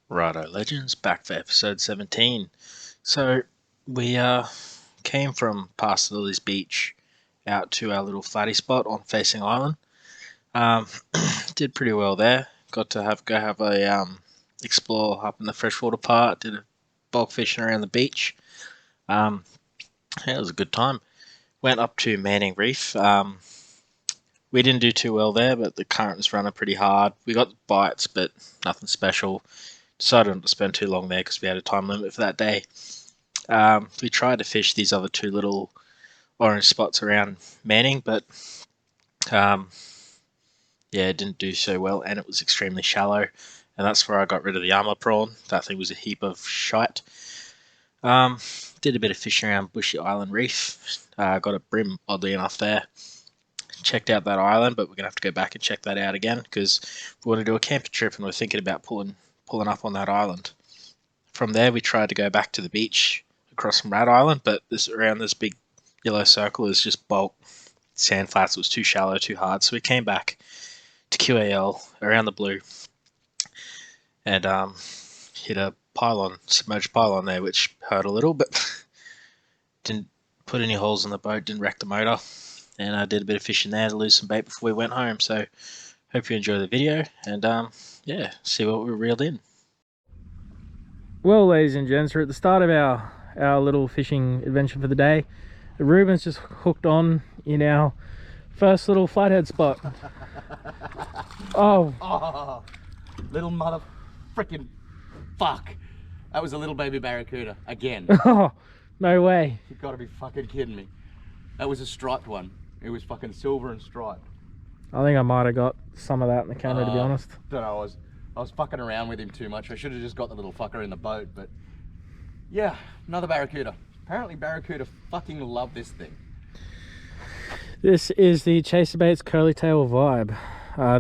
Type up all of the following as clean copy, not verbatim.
Righto Legends, back for episode 17. So we came from past Lily's Beach out to our little flatty spot on Facing Island. Did pretty well there. Got to have a explore up in the freshwater part. Did a bulk fishing around the beach. Yeah, it was a good time. Went up to Manning Reef. We didn't do too well there, but the current was running pretty hard. We got bites, but nothing special. Decided not to spend too long there because we had a time limit for that day. We tried to fish these other two little orange spots around Manning, but yeah, it didn't do so well, and it was extremely shallow. And that's where I got rid of the armor prawn. That thing was a heap of shite. Did a bit of fishing around Bushy Island Reef. Got a brim, oddly enough, there. Checked out that island, but we're gonna have to go back and check that out again because we want to do a camping trip, and we're thinking about pulling up on that island. From there, we tried to go back to the beach across from Rat Island, but around this big yellow circle is just bulk sand flats. It was too shallow, too hard, so we came back to QAL around the blue and hit a submerged pylon there, which hurt a little, but didn't put any holes in the boat, didn't wreck the motor, and I did a bit of fishing there to lose some bait before we went home. So hope you enjoy the video, and yeah, see what we reeled in. Well, ladies and gents, we're at the start of our little fishing adventure for the day. Ruben's just hooked on in our first little flathead spot. Oh, little mother freaking fuck. That was a little baby barracuda again. Oh, no way. You've got to be fucking kidding me. That was a striped one. It was fucking silver and striped. I think I might have got some of that in the camera, to be honest. Don't know, I was fucking around with him too much. I should have just got the little fucker in the boat, but yeah, another barracuda. Apparently barracuda fucking love this thing. This is the Chaserbaits Curly Tail Vibe.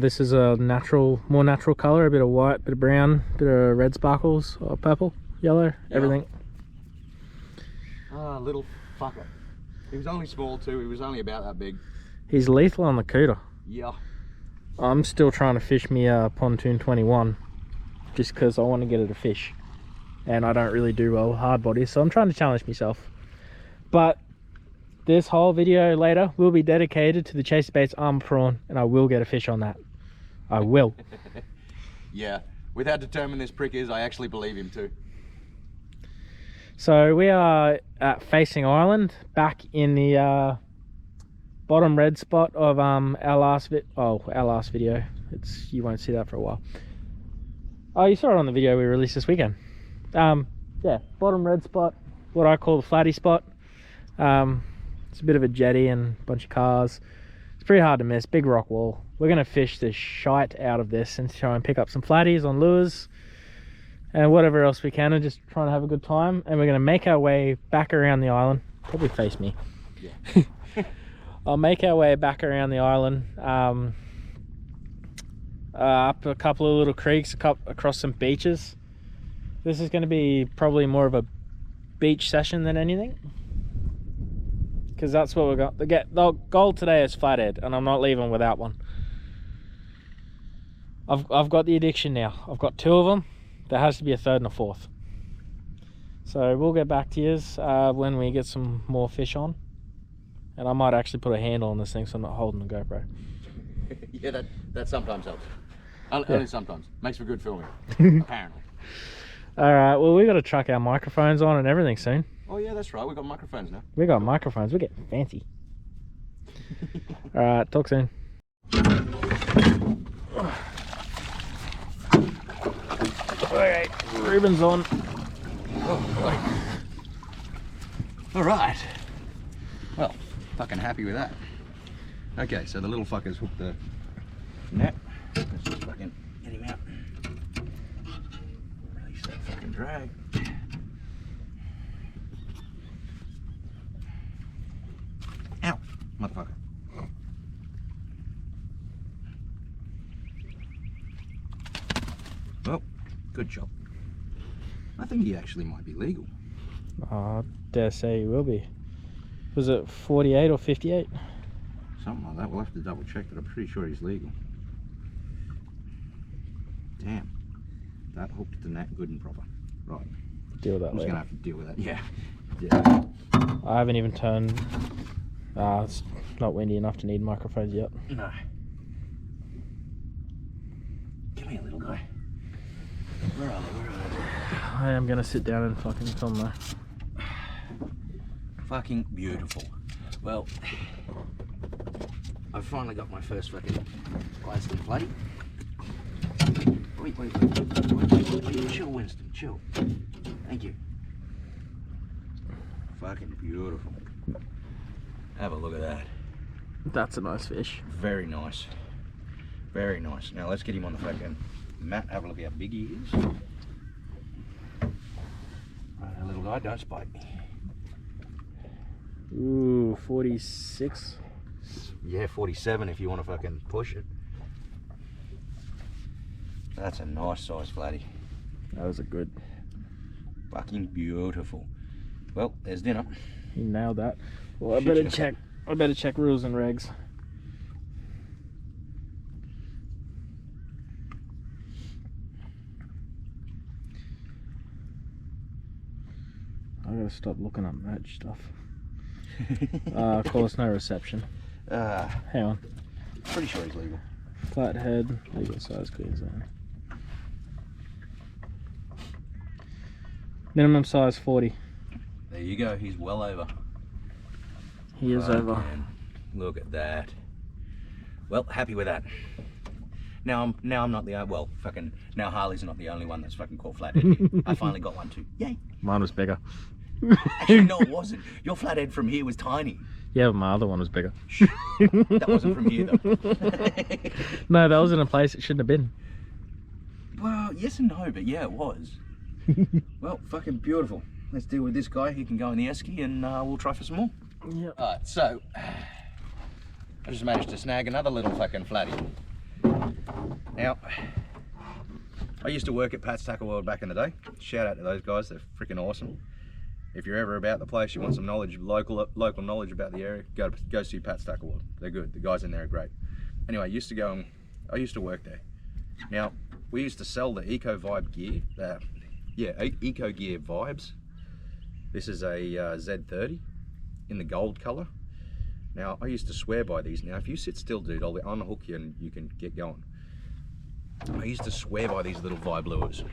This is a more natural color, a bit of white, bit of brown, bit of red sparkles, or purple, yellow, everything. Ah, little fucker. He was only small too, he was only about that big. He's lethal on the cooter. Yeah. I'm still trying to fish me Pontoon 21 just because I want to get it a fish, and I don't really do well with hard bodies, so I'm trying to challenge myself. But this whole video later will be dedicated to the Chaserbaits armor prawn, and I will get a fish on that. I will. Yeah, with how determined this prick is, I actually believe him too. So we are at Facing Island, back in the bottom red spot of our last video. You won't see that for a while. Oh, you saw it on the video we released this weekend. Yeah, bottom red spot, what I call the flatty spot. It's a bit of a jetty and a bunch of cars. It's pretty hard to miss, big rock wall. We're gonna fish the shite out of this and try and pick up some flatties on lures and whatever else we can, and just trying to have a good time. And we're gonna make our way back around the island. Probably face me. Yeah. I'll make our way back around the island, up a couple of little creeks, across some beaches. This is going to be probably more of a beach session than anything, because that's what we got. The goal today is flathead, and I'm not leaving without one. I've got the addiction now. I've got two of them. There has to be a third and a fourth. So we'll get back to you when we get some more fish on. And I might actually put a handle on this thing so I'm not holding the GoPro. Yeah, that sometimes helps. Only Yeah. sometimes. Makes for good filming, apparently. Alright, well, we got to truck our microphones on and everything soon. Oh yeah, that's right. We've got microphones now. We got microphones. We're getting fancy. Alright, talk soon. Alright, Ruben's on. All right. Well, fucking happy with that. Okay, so the little fuckers hooked the net. Let's just fucking get him out. Release that fucking drag. Ow, motherfucker. Well, good job. I think he actually might be legal. I dare say he will be. Was it 48 or 58? Something like that. We'll have to double check, but I'm pretty sure he's legal. Damn. that hooked the net good and proper. Right. Deal with that I'm just later. gonna have to deal with that. Yeah. Yeah. I haven't even turned. It's not windy enough to need microphones yet. No. Come here, little guy. Where are they? Where are they? I am gonna sit down and fucking film though. Fucking beautiful. Well, I've finally got my first fucking Gladstone flatty. Wait. Chill, Winston, chill. Thank you. Fucking beautiful. Have a look at that. That's a nice fish. Very nice. Very nice. Now let's get him on the fucking mat. Have a look how big he is. Right, little guy, don't spite me. Ooh, 46. Yeah, 47 if you want to fucking push it. That's a nice size flatty. That was a good. Fucking beautiful. Well, there's dinner. He nailed that. Well, I better check. I better check rules and regs. I gotta stop looking up merch stuff. Of course, no reception. Hang on. Pretty sure he's legal. Flathead, legal size, clear zone. Minimum size 40. There you go. He's well over. He is over. Fucking look at that. Well, happy with that. Now I'm not the well fucking now Harley's not the only one that's fucking caught flathead here. I finally got one too. Yay! Mine was bigger. Actually, no, it wasn't. Your flathead from here was tiny. Yeah, but my other one was bigger. That wasn't from here though. No, that was in a place it shouldn't have been. Well, yes and no, but yeah, it was. Well, fucking beautiful. Let's deal with this guy. He can go in the esky and we'll try for some more. Yep. Alright, so I just managed to snag another little fucking flatty. Now, I used to work at Pat's Tackle World back in the day. Shout out to those guys, they're freaking awesome. If you're ever about the place, you want some knowledge, local knowledge about the area, go see Pat's Tackle World. They're good. The guys in there are great. Anyway, I used to work there. Now, we used to sell the Eco Vibe gear. Eco Gear Vibes. This is a Z30 in the gold color. Now, I used to swear by these. Now, if you sit still, dude, I'll unhook you and you can get going. I used to swear by these little Vibe lures.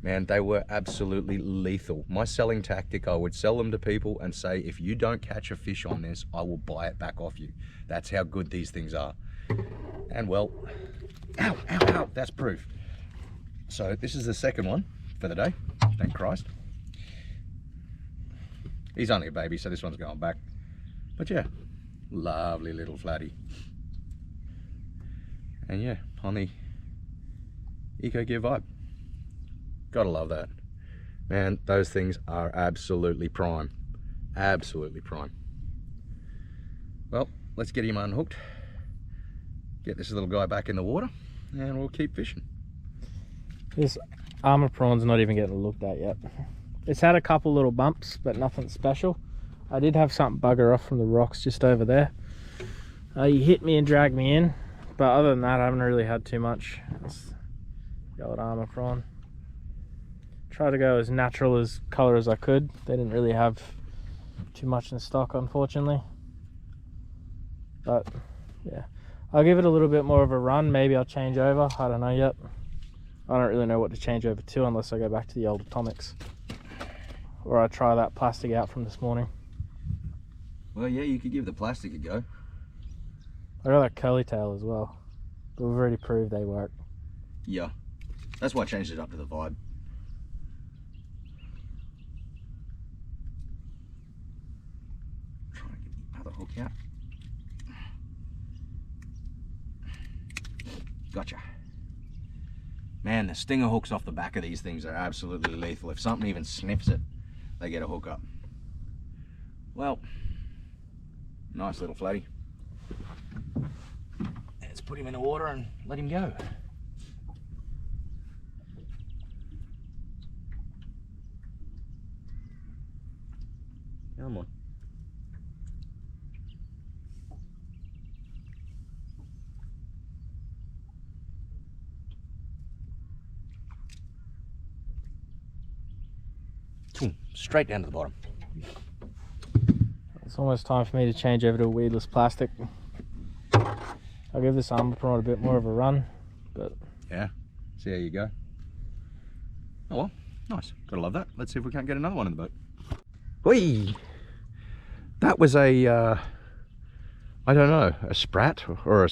Man, they were absolutely lethal. My selling tactic, I would sell them to people and say, if you don't catch a fish on this, I will buy it back off you. That's how good these things are. And well, ow, ow, ow, that's proof. So this is the second one for the day, thank Christ. He's only a baby, so this one's going back. But yeah, lovely little flatty. And yeah, on the Eco Gear Vibe. Gotta love that. Man, those things are absolutely prime. Absolutely prime. Well, let's get him unhooked. Get this little guy back in the water and we'll keep fishing. This armor prawn's not even getting looked at yet. It's had a couple little bumps, but nothing special. I did have something bugger off from the rocks just over there. He hit me and dragged me in, but other than that, I haven't really had too much. It's the old armor prawn. Try to go as natural as color as I could. They didn't really have too much in stock, unfortunately. But yeah, I'll give it a little bit more of a run. Maybe I'll change over. I don't know yet. I don't really know what to change over to unless I go back to the old Atomics, or I try that plastic out from this morning. Well, yeah, you could give the plastic a go. I got that curly tail as well, but we've already proved they work. Yeah, that's why I changed it up to the Vibe. Try and get the other hook out. Gotcha. Man, the stinger hooks off the back of these things are absolutely lethal. If something even sniffs it, they get a hook up. Well, nice little flatty. Let's put him in the water and let him go. Come on. Straight down to the bottom. It's almost time for me to change over to weedless plastic. I'll give this armor prawn a bit more of a run, but yeah, see how you go. Oh well, nice. Gotta love that. Let's see if we can't get another one in the boat. Whee! That was a, I don't know, a sprat or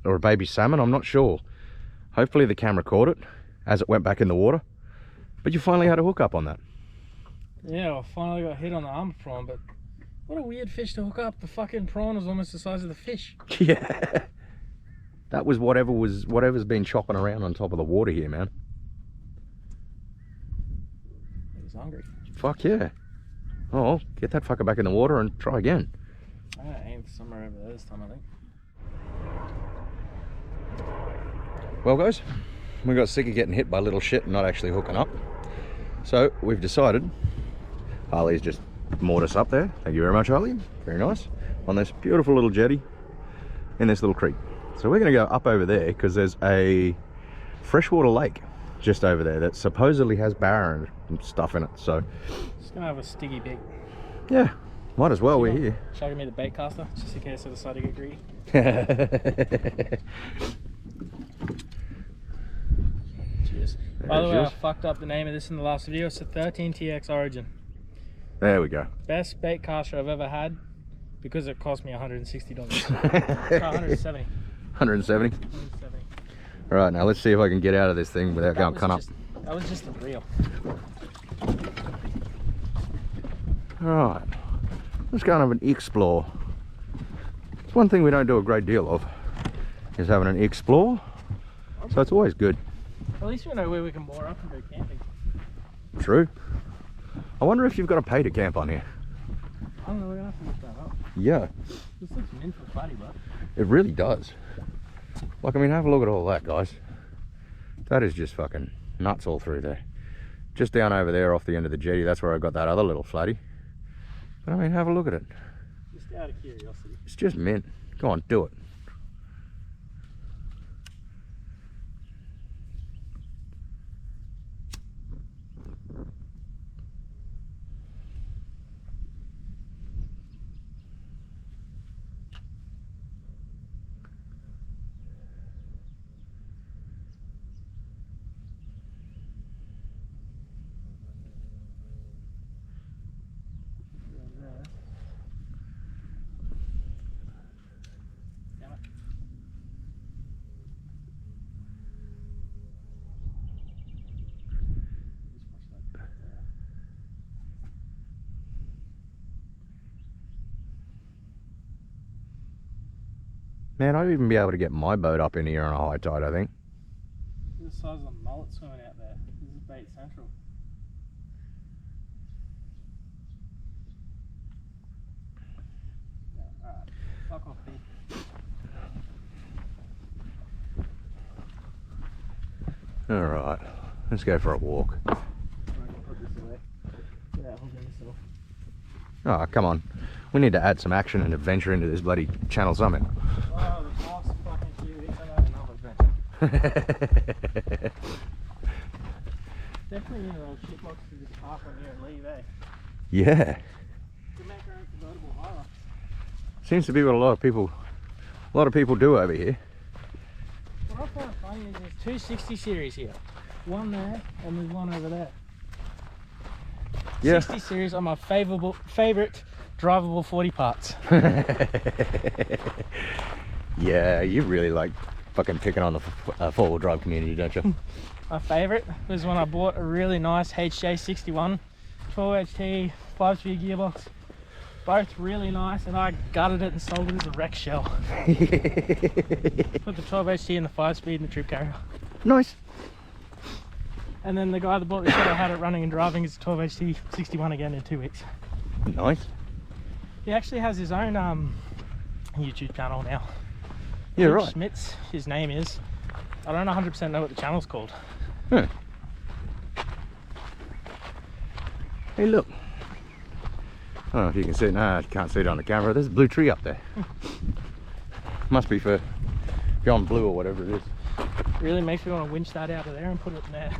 a baby salmon. I'm not sure. Hopefully the camera caught it as it went back in the water. But you finally had a hook up on that. yeah, I finally got hit on the armor prawn, but what a weird fish to hook up. The fucking prawn was almost the size of the fish. Yeah. That was whatever's been chopping around on top of the water here, man. He was hungry. Fuck yeah. Oh, get that fucker back in the water and try again. I'm gonna aim for somewhere over there this time, I think. Well guys, we got sick of getting hit by little shit and not actually hooking up. So we've decided, Harley's just moored us up there. Thank you very much, Harley. Very nice. On this beautiful little jetty in this little creek. So we're gonna go up over there because there's a freshwater lake just over there that supposedly has barra and stuff in it. So Just gonna have a sticky bait. yeah, might as well, we're here. Shall I give me the bait caster, just in case I decide to get greedy? Cheers. By the way, I cheers. fucked up the name of this in the last video. It's a 13TX Origin. There we go. Best bait caster I've ever had because it cost me $160. 170. 170. 170. All right, now let's see if I can get out of this thing without going cut up. That was just a reel. All right, let's go and have an explore. It's one thing we don't do a great deal of, is having an explore. So it's always good. At least we know where we can moor up and go camping. True. I wonder if you've got to pay to camp on here. I don't know, we're gonna have to look that up. Yeah, This looks mint for fatty, but it really does. Like, I mean, have a look at all that, guys. That is just fucking nuts all through there. Just down over there off the end of the jetty, that's where I got that other little flatty. But I mean, have a look at it. just out of curiosity. It's just mint. Go on, do it. Man, I'd even be able to get my boat up in here on a high tide, I think. Look at the size of the mullet swimming out there. This is bait central. Yeah, alright. Fuck off, Pete. Alright, let's go for a walk. Right, put this away. Yeah, hold this off. Oh, come on. We need to add some action and adventure into this bloody channel summit. Oh, the last fucking few weeks I've had another adventure. Definitely in a little shitbox to just park on here and leave, eh? Yeah. To make our own convertible hire. Seems to be what a lot of people do over here. What I find funny is there's two 60 series here. One there and there's one over there. Yeah. 60 series are my favourite drivable 40 parts. Yeah, you really like fucking picking on the four-wheel drive community, don't you? My favourite was when I bought a really nice HJ61 12HT 5-speed gearbox. Both really nice, and I gutted it and sold it as a wreck shell. Put the 12HT and the 5-speed in the trip carrier. Nice. And then the guy that bought the shell had it running and driving his 12HT 61 again in 2 weeks. Nice. He actually has his own YouTube channel now. Yeah, Luke right. Schmitz, his name is. I don't 100% know what the channel's called. Huh. Hey, look. I don't know if you can see it. No, you can't see it on the camera. There's a blue tree up there. Must be for John Blue or whatever it is. Really makes me want to winch that out of there and put it in there.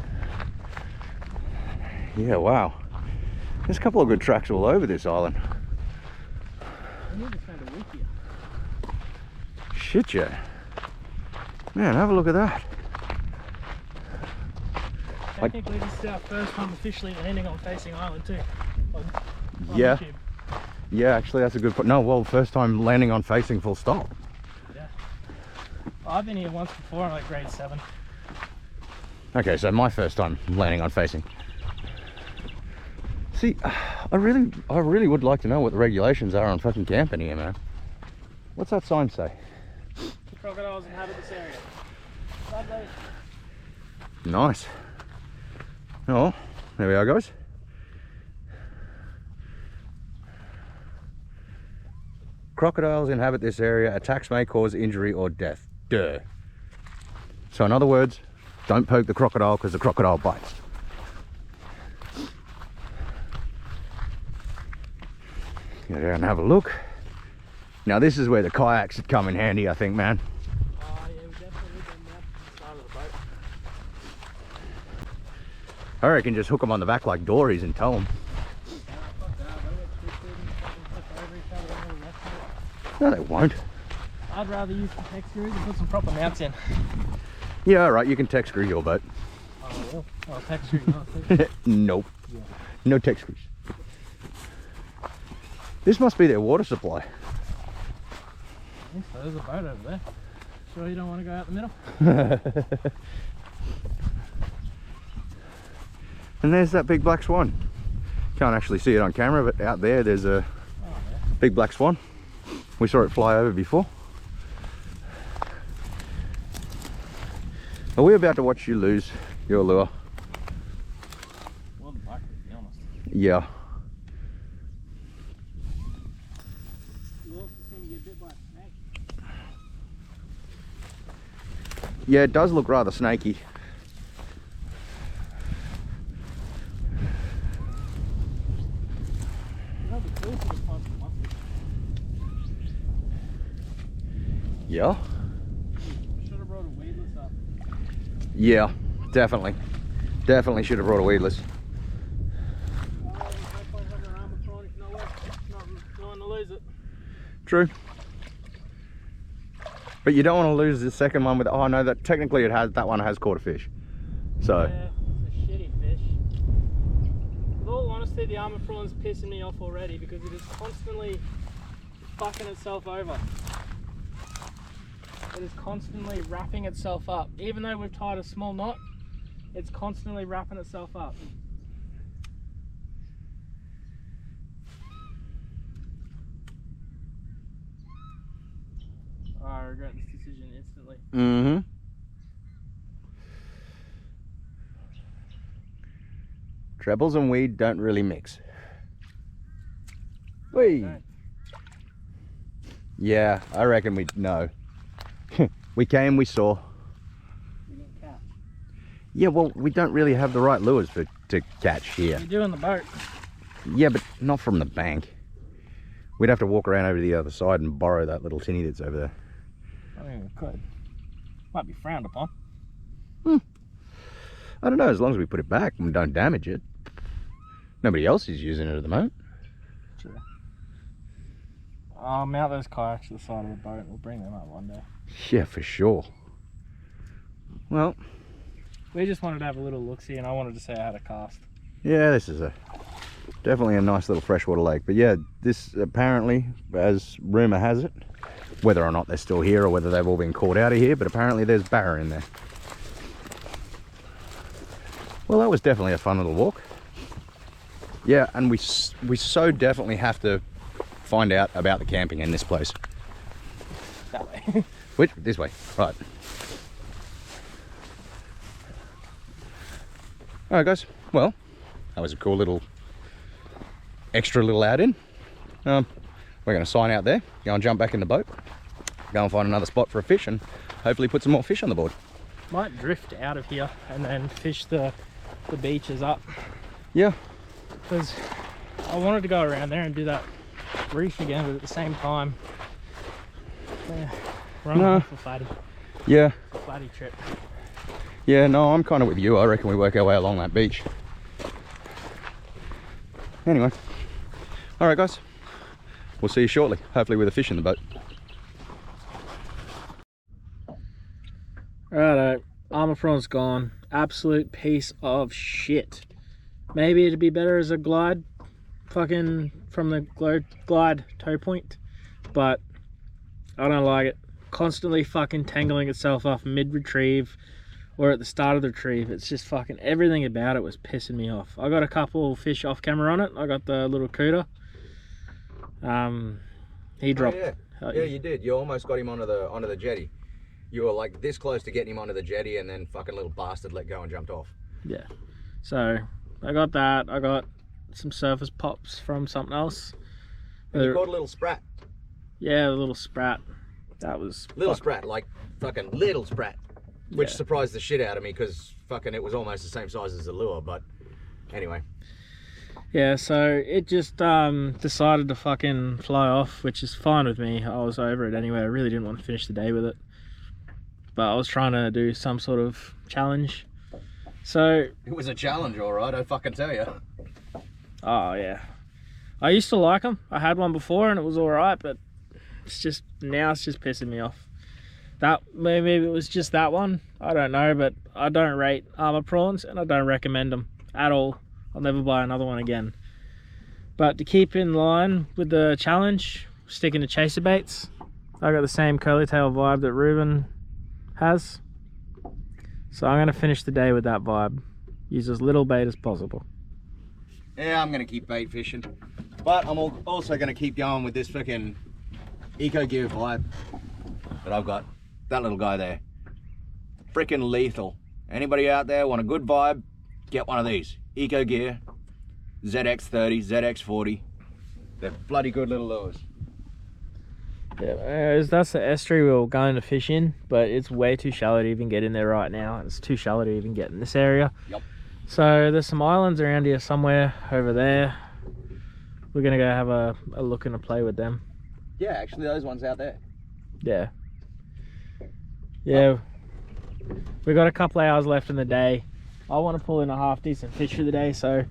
Yeah, wow. There's a couple of good tracks all over this island. I never found a week here. Shit, yeah. Man, have a look at that. Technically, this is our first time officially landing on Facing Island too. On Yeah. YouTube. Yeah, actually, that's a good point. No, well, first time landing on Facing full stop. Yeah. I've been here once before in like grade 7. Okay, so my first time landing on Facing. See, I really would like to know what the regulations are on fucking camping here, man. What's that sign say? The crocodiles inhabit this area. Lovely. Nice. Oh, there we are, guys. Crocodiles inhabit this area. Attacks may cause injury or death. Duh. So in other words, don't poke the crocodile because the crocodile bites. Go down and have a look. Now this is where the kayaks would come in handy, I think, man. Oh yeah, we definitely need them now. Start of the boat. I reckon just hook them on the back like dories and tow them. No, they won't. I'd rather use the tech screws and put some proper mounts in. Yeah, alright, you can tech screw your boat. Oh, I will. Oh, tech screw, not tech. Nope. Yeah. No tech screws. This must be their water supply. I think so. There's a boat over there. Sure you don't want to go out the middle? And there's that big black swan. Can't actually see it on camera, but out there there's a big black swan. We saw it fly over before. Are we about to watch you lose your lure? Well, the bike, to be honest. Yeah. You also seem to get bit by a snake. Yeah, it does look rather snaky. That'd be cool if we could find some muscles. Yeah. Should have brought a weedless up. Yeah, definitely. Definitely should have brought a weedless. Oh, there's no point having an armor prawn if not going to lose it. True. But you don't want to lose the second one with, oh no, that technically that one has caught a fish. So. Yeah, it's a shitty fish. With all honesty, the armor prawn's pissing me off already because it is constantly fucking itself over. It is constantly wrapping itself up. Even though we've tied a small knot, it's constantly wrapping itself up. Oh, I regret this decision instantly. Mm-hmm. Trebles and weed don't really mix. Whee! Okay. Yeah, I reckon we know. We came, we saw. We didn't catch. Yeah, well, we don't really have the right lures to catch here. You do in the boat. Yeah, but not from the bank. We'd have to walk around over to the other side and borrow that little tinny that's over there. I mean, we could. Might be frowned upon. I don't know, as long as we put it back and don't damage it. Nobody else is using it at the moment. True. I'll mount those kayaks to the side of the boat. We'll bring them up one day. Yeah, for sure. Well, We just wanted to have a little look-see, and I wanted to say I had a cast. yeah, this is definitely a nice little freshwater lake. But yeah, this apparently, as rumour has it, whether or not they're still here or whether they've all been caught out of here, but apparently there's barra in there. Well, that was definitely a fun little walk. Yeah, and we so definitely have to find out about the camping in this place. That way. Which? This way. Right. Alright guys, well, that was a cool little extra little out-in. We're going to sign out there, go and jump back in the boat, go and find another spot for a fish, and hopefully put some more fish on the board. Might drift out of here and then fish the beaches up, Yeah. because I wanted to go around there and do that reef again, but at the same time, yeah, we're on No. for Flatty. Yeah. Flatty trip. Yeah, no, I'm kind of with you. I reckon we work our way along that beach. anyway. All right, guys. We'll see you shortly, hopefully with a fish in the boat. Righto, armor prawn's gone. Absolute piece of shit. Maybe it'd be better as a glide, fucking from the glide tow point, but I don't like it. Constantly fucking tangling itself off mid-retrieve or at the start of the retrieve. It's just fucking, everything about it was pissing me off. I got a couple fish off camera on it. I got the little cooter. He dropped. Oh, yeah, you did. You almost got him onto the jetty. You were like this close to getting him onto the jetty, and then fucking little bastard let go and jumped off. Yeah. So I got that. I got some surface pops from something else. And you caught a little sprat. Yeah, the little sprat. That was little sprat, like fucking little sprat, which surprised the shit out of me because fucking it was almost the same size as the lure. But anyway. Yeah, so it just decided to fucking fly off, which is fine with me. I was over it anyway. I really didn't want to finish the day with it, but I was trying to do some sort of challenge. So it was a challenge, all right. I fucking tell you. Oh yeah, I used to like them. I had one before and it was all right, but it's just now it's just pissing me off. That maybe it was just that one. I don't know, but I don't rate armor prawns and I don't recommend them at all. I'll never buy another one again. But to keep in line with the challenge, sticking to chaser baits. I got the same curly tail vibe that Ruben has. So I'm gonna finish the day with that vibe. Use as little bait as possible. Yeah, I'm gonna keep bait fishing. But I'm also gonna keep going with this fucking Eco Gear vibe that I've got. That little guy there. Freaking lethal. Anybody out there want a good vibe? Get one of these. Eco Gear, ZX30, ZX40. They're bloody good little lures. Yeah, that's the estuary we were going to fish in, but it's way too shallow to even get in there right now. It's too shallow to even get in this area. Yep. So there's some islands around here somewhere over there. We're gonna go have a look and a play with them. Yeah, actually those ones out there. Yeah. Yeah. We got a couple hours left in the day. I want to pull in a half decent fish for the day, so,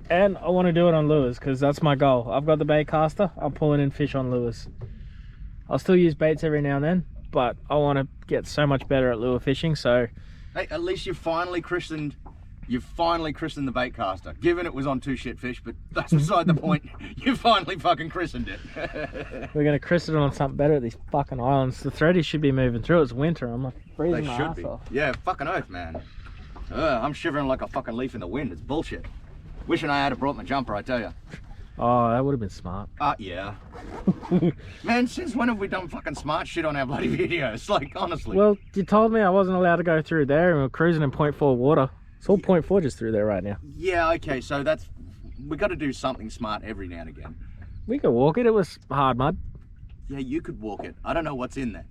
and I want to do it on lures because that's my goal. I've got the bait caster. I'm pulling in fish on lures. I'll still use baits every now and then, but I want to get so much better at lure fishing. So, hey, at least you've finally christened the bait caster. Given it was on two shit fish, but that's beside the point. You finally fucking christened it. We're gonna christen it on something better at these fucking islands. The threadies should be moving through. It's winter. I'm like freezing my ass off. Yeah, fucking oath, man. I'm shivering like a fucking leaf in the wind. It's bullshit. Wishing I had brought my jumper, I tell you. Oh, that would have been smart. Yeah. Man, since when have we done fucking smart shit on our bloody videos? Like, honestly. Well, you told me I wasn't allowed to go through there and we're cruising in 0.4 water. It's all 0.4 just through there right now. Yeah, okay, so we got to do something smart every now and again. We could walk it. It was hard mud. Yeah, you could walk it. I don't know what's in there.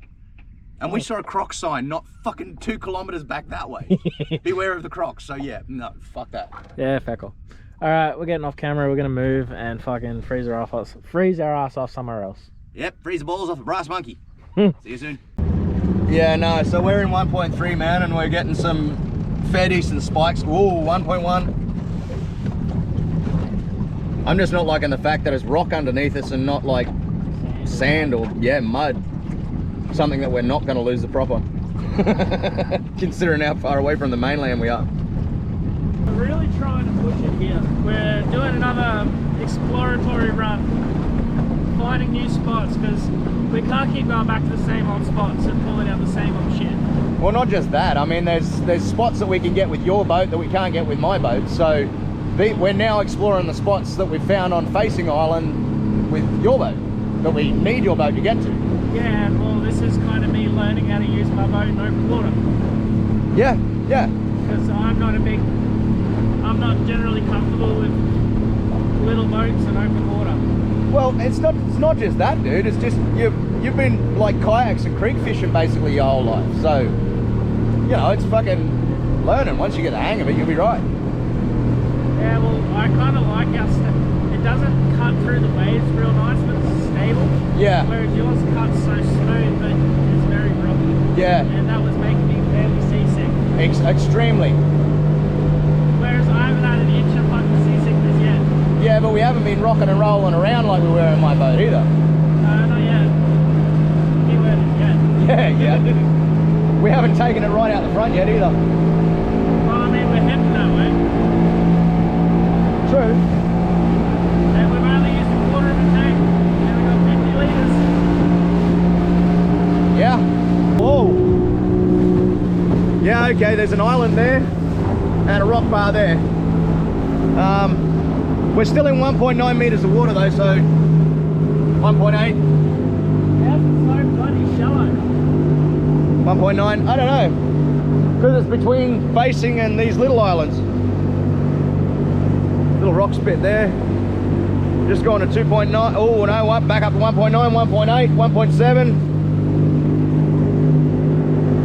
And we saw a croc sign not fucking 2 kilometers back that way. Beware of the crocs. So yeah, no, fuck that. Yeah, feckle. All right, we're getting off camera. We're gonna move and fucking freeze our ass off somewhere else. Yep, freeze the balls off the brass monkey. See you soon. Yeah, no, so we're in 1.3, man, and we're getting some fair decent spikes. Whoa, 1.1. I'm just not liking the fact that it's rock underneath us and not like sand or mud. Something that we're not going to lose the proper. Considering how far away from the mainland we are. We're really trying to push it here. We're doing another exploratory run, finding new spots because we can't keep going back to the same old spots and pulling out the same old shit. Well, not just that. I mean, there's spots that we can get with your boat that we can't get with my boat. So we're now exploring the spots that we found on Facing Island with your boat that we need your boat to get to. Yeah, well, this is kind of me learning how to use my boat in open water. Yeah. Because I'm not generally comfortable with little boats and open water. Well, it's not just that, dude. It's just you've been like kayaks and creek fishing basically your whole life. So, you know, it's fucking learning. Once you get the hang of it, you'll be right. Yeah, well, I kind of like our stuff. It doesn't cut through the waves real nice, but it's stable. Yeah. Whereas yours cuts so smooth, but it's very rocky. Yeah. And that was making me fairly seasick. Extremely. Whereas I haven't had an inch of fucking seasickness yet. Yeah, been rocking and rolling around like we were in my boat either. Not yet. Keyword is yet. Yeah, yeah. We haven't taken it right out the front yet either. Well, I mean, we're heading that way. True. And we've only used a quarter of a tank. And we've got 50 litres. Yeah. Whoa. Yeah, okay, there's an island there and a rock bar there. We're still in 1.9 meters of water though, so 1.8. How's it so bloody shallow? 1.9, I don't know. Because it's between Facing and these little islands. Little rock spit there. Just going to 2.9. Oh no, back up to 1.9, 1.8,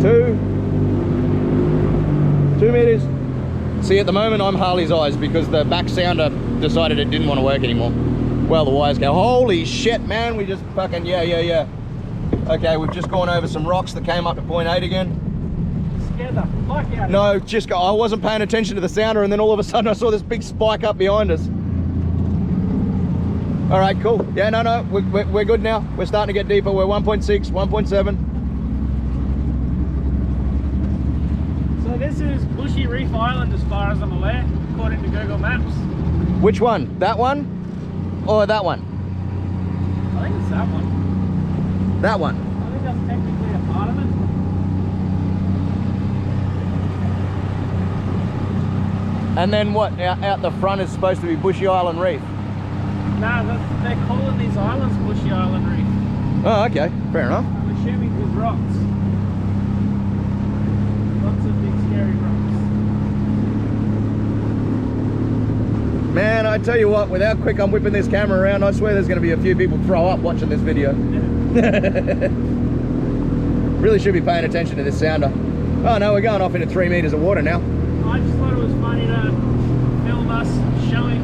1.7. 2 meters. See, at the moment I'm Harley's eyes because the back sounder decided it didn't want to work anymore. Well, the wires go, holy shit, man, we just fucking, yeah. Okay, we've just gone over some rocks that came up to 0.8 again. Scared the fuck out of No, just go, I wasn't paying attention to the sounder and then all of a sudden I saw this big spike up behind us. All right, cool. Yeah, no, we're good now. We're starting to get deeper. We're 1.6, 1.7. So this is Bushy Reef Island as far as I'm aware, according to Google Maps. Which one? That one? Or that one? I think it's that one. That one. I think that's technically a part of it. And then what? Out the front is supposed to be Bushy Island Reef. Nah, they're calling these islands Bushy Island Reef. Oh, okay. Fair enough. I'm assuming there's rocks. Lots of big scary rocks. Man, I tell you what, with how quick I'm whipping this camera around, I swear there's going to be a few people throw up watching this video. Yeah. Really should be paying attention to this sounder. Oh no, we're going off into 3 meters of water now. I just thought it was funny to film us showing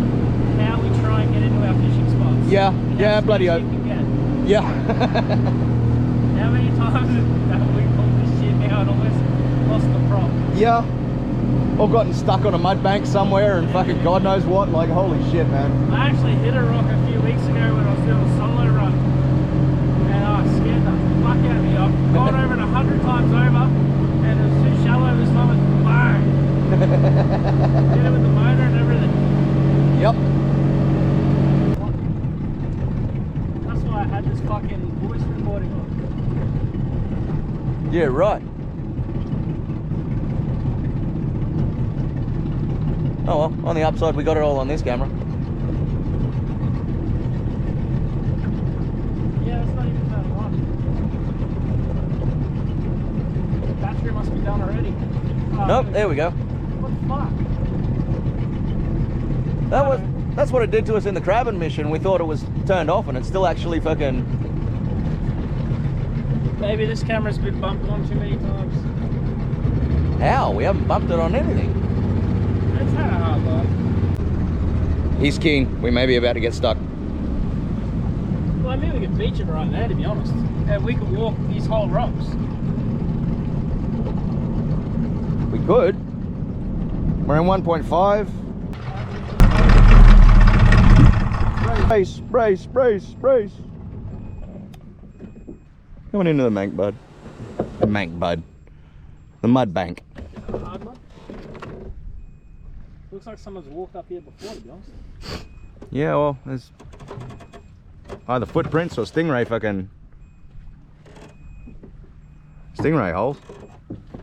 how we try and get into our fishing spots. Yeah, yeah, bloody oak. oath. Yeah. How many times have we pulled this shit now and almost lost the prop? Yeah. Or gotten stuck on a mud bank somewhere and fucking God knows what. Like, holy shit, man. I actually hit a rock a few weeks ago when I was doing a solo run. And I scared the fuck out of me. I've gone over it 100 times over and it was too shallow this time. It's bang! Hit it with the motor and everything. Yep. That's why I had this fucking voice recording on. Yeah, right. Oh well, on the upside we got it all on this camera. Yeah, it's not even turning on. The battery must be done already. Oh, Nope, there we go. What the fuck? That's what it did to us in the crabbing mission. We thought it was turned off and it's still actually fucking... Maybe this camera's been bumped on too many times. How? We haven't bumped it on anything. It's had a hard life. He's keen. We may be about to get stuck. Well, I mean, we could beach it right there, to be honest. And we could walk these whole rocks. We could. We're in 1.5. Brace, brace, brace, brace. Coming into the mank bud. The mank bud. The mud bank. Hard one. Looks like someone's walked up here before, to be honest. Yeah, well, there's either footprints or stingray holes.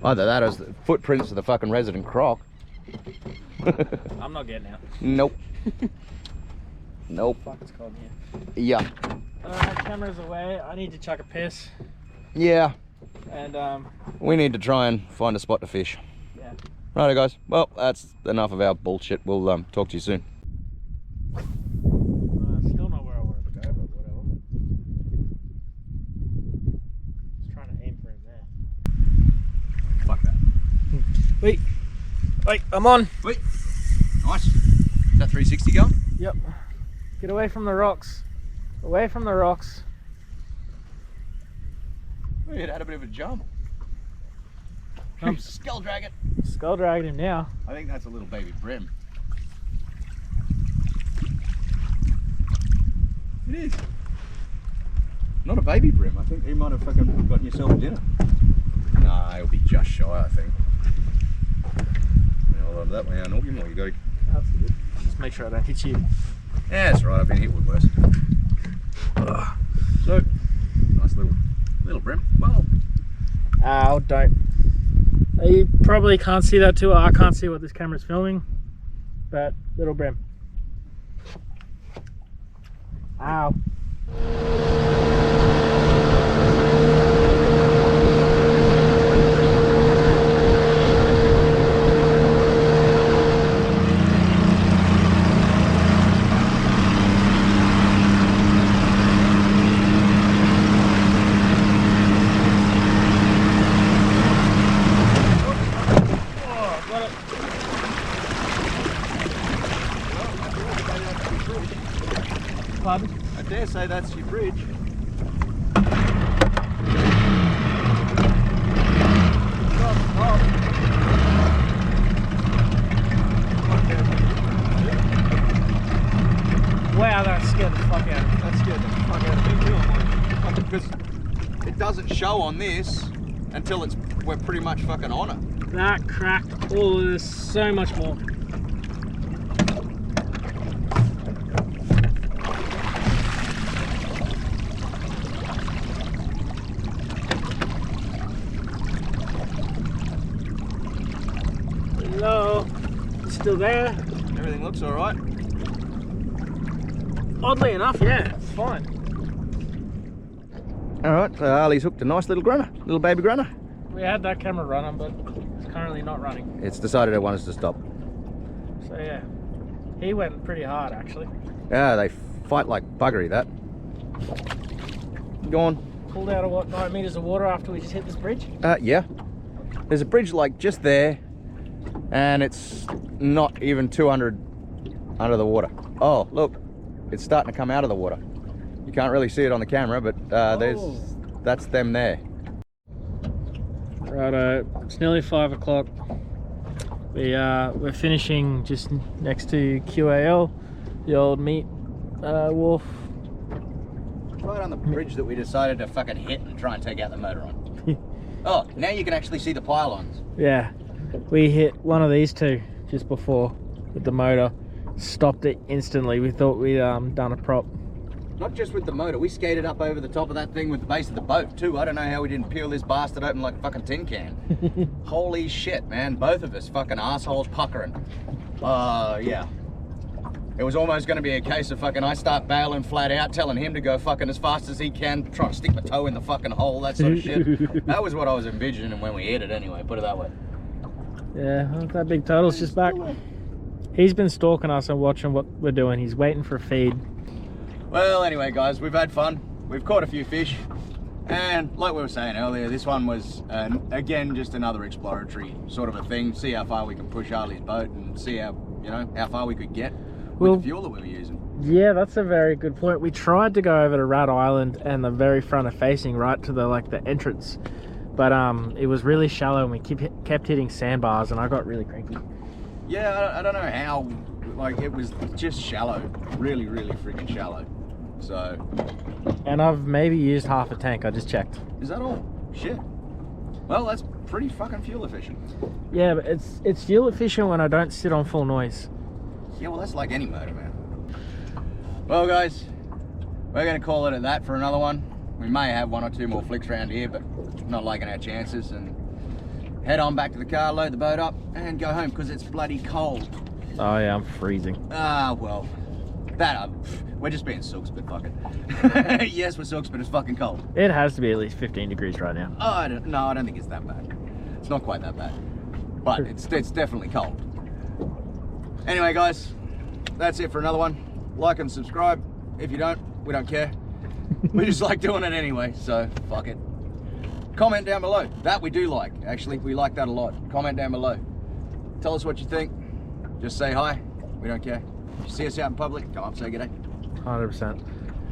Either that or it's the footprints of the fucking resident croc. I'm not getting out. Nope. Nope. Fuck, it's cold here. Yeah. Alright, camera's away. I need to chuck a piss. Yeah. And, we need to try and find a spot to fish. yeah. Righto, guys. Well, that's enough of our bullshit. We'll talk to you soon. Still not where I wanted to go, but whatever. Just trying to aim for him there. Fuck that. Wait. Wait, I'm on. Wait. Nice. Is that 360 going? Yep. Get away from the rocks. Away from the rocks. It had a bit of a jump. Skull dragon. Skull dragging him now. I think that's a little baby brim. It is. Not a baby brim. I think you might have fucking gotten yourself a dinner. Nah, it'll be just shy, I think. Yeah, I'll have that way. Or you go. That's good. Just make sure I don't hit you. Yeah, that's right. I've been hit with worse. So, nice little brim. Well, Ow, don't. You probably can't see that too well. I can't see what this camera's filming, but little brim. Ow. Pardon? I dare say that's your bridge. Wow, that scared the fuck out of me. That scared the fuck out of me too. Because it doesn't show on this until we're pretty much fucking on it. That cracked all of this so much more. Hello, it's still there. Everything looks all right. Oddly enough, yeah, it's fine. All right, so Harley's hooked a nice little grunner, little baby grunner. We had that camera running, but it's currently not running. It's decided it wants us to stop. So yeah, he went pretty hard actually. Yeah, they fight like buggery, that. Go on. Pulled out of what, 9 meters of water after we just hit this bridge? Yeah. There's a bridge like just there, and it's not even 200 under the water. Oh, look, it's starting to come out of the water. You can't really see it on the camera, but that's them there. Righto, it's nearly 5 o'clock. We're finishing just next to QAL, the old meat wharf. Right on the bridge that we decided to fucking hit and try and take out the motor on. Oh, now you can actually see the pylons. Yeah, we hit one of these two just before with the motor. Stopped it instantly. We thought we'd done a prop. Not just with the motor, we skated up over the top of that thing with the base of the boat too. I don't know how we didn't peel this bastard open like a fucking tin can. Holy shit, man. Both of us fucking assholes puckering. Yeah. It was almost going to be a case of fucking I start bailing flat out, telling him to go fucking as fast as he can, trying to stick my toe in the fucking hole, that sort of shit. That was what I was envisioning when we hit it anyway, put it that way. Yeah, that big turtle's just back. He's been stalking us and watching what we're doing. He's waiting for a feed. Well, anyway, guys, we've had fun. We've caught a few fish. And like we were saying earlier, this one was, again, just another exploratory sort of a thing. See how far we can push Harley's boat and see how, you know, how far we could get with the fuel that we were using. Yeah, that's a very good point. We tried to go over to Rat Island and the very front of facing right to the the entrance. But it was really shallow and we kept hitting sandbars and I got really cranky. Yeah, I don't know how, like, it was just shallow. Really, really freaking shallow. So. And I've maybe used half a tank, I just checked. Is that all? Shit. Well, that's pretty fucking fuel efficient. Yeah, but it's fuel efficient when I don't sit on full noise. Yeah, well, that's like any motor, man. Well, guys, we're going to call it at that for another one. We may have one or two more flicks around here, but not liking our chances. And head on back to the car, load the boat up, and go home because it's bloody cold. Oh yeah, I'm freezing. Ah, well, we're just being sooks, but fuck it. Yes, we're sooks, but it's fucking cold. It has to be at least 15 degrees right now. Oh, I don't think it's that bad. It's not quite that bad, but it's definitely cold. Anyway, guys, that's it for another one. Like and subscribe. If you don't, we don't care. We just like doing it anyway, so fuck it. Comment down below. That we do like, actually. We like that a lot. Comment down below. Tell us what you think. Just say hi. We don't care. If you see us out in public, come up, say g'day. 100%.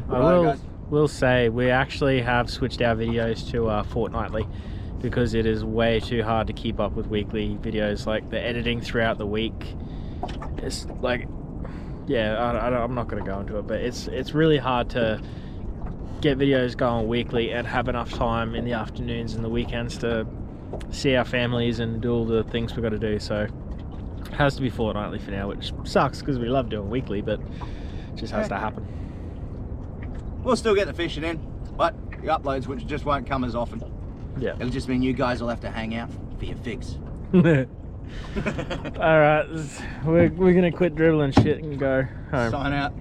Right, will say we actually have switched our videos to fortnightly because it is way too hard to keep up with weekly videos. Like the editing throughout the week, it's like I'm not going to go into it, but it's really hard to get videos going weekly and have enough time in the afternoons and the weekends to see our families and do all the things we've got to do. So it has to be fortnightly for now, which sucks because we love doing weekly, but it just has to happen. We'll still get the fishing in, but the uploads which just won't come as often. Yeah. It'll just mean you guys will have to hang out for your fix. All right, we're gonna quit dribbling shit and go home. Sign out.